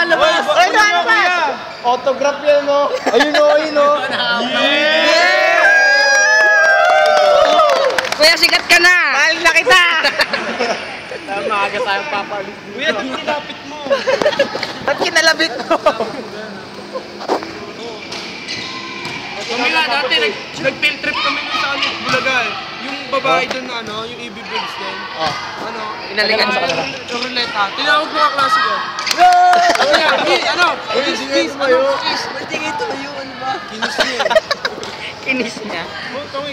lalabas. Ay, lalabas. Autograph yan, no? Ayun, no, ayun, no. Kuya, sikat ka na. Mahal na kita. Maaga tayong papalis. Kuya, kinalapit mo. Ba't kinalapit mo? Kami nga dati, nag-field trip kami dun sa Bulaga eh. Yung babae dun na ano, yung EB Birds din. Ano? Pinalikan sa kanila. Yung ruleta. Tinawag mo ka klase ko. Ano? Kiss. Ba't yung ito yun, ano ba? Kinis niya eh. Kinis niya.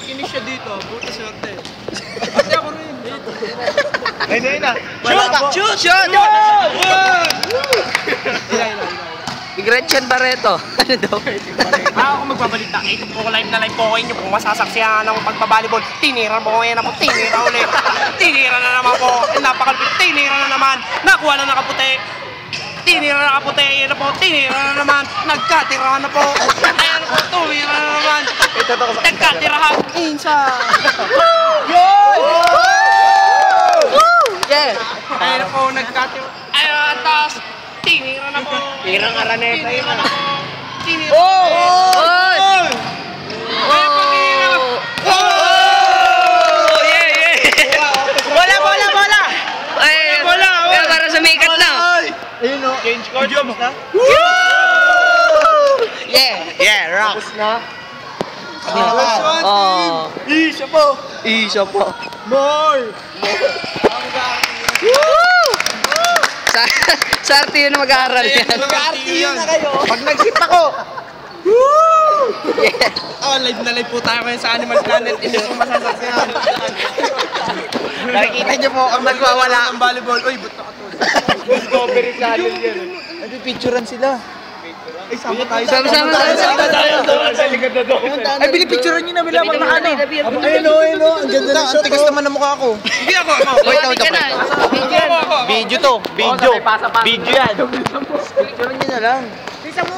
Kinis siya dito. Buta siya natin. Pati ako rin. Ayun na. Shoot! Shoot! Gretchen Barreto. Ano daw? Ako magbabalita. Kung live na live po ko inyo, kung masasaksihan ng pagbabalibol, tinira mo ko yan po. Tinira ulit. Tinira na naman po. Napakalapit. Tinira na naman. Nakuha na nakaputi. Tinira na nakaputi. Yan na po. Tinira na naman. Nagkatira na po. Ayan po. Tumira na naman. Nagkatirahan. Insa. Yun! Yeah! Ayan na po. Nagkatira. Ayan. Tapos. Tinira na po. Tirang araneta yun. Tinira. Oh! Bola! Ay, pero para sumikat na. Ayun, no. Change card. Tapos na? Yeah, rock. Tapos na? Oh. Isa po. Isa po. More! Sa arte yun na mag-aaral yan. Mag-aarti yun na kayo. Pag nag-sip ako. Oh, live na live po tayo ngayon sa Animal Planet. Hindi po masasaksihan. Nakikita niyo po ang nagwawala. Ang volleyball. Uy, ba't nakatulog? Discovery channel yan. Nagpipicturean sila. Ay, sama tayo. Sama-sama tayo. Sa likod na doon. Ay, binipicturean nyo na bila pag nakano. Ayun, no. Ang ganda ng shot. Tigas naman ang mukha ko. Hindi ako. Wait ka na. Video to. Video. Video yan. Picture nyo na lang. Bilisan mo.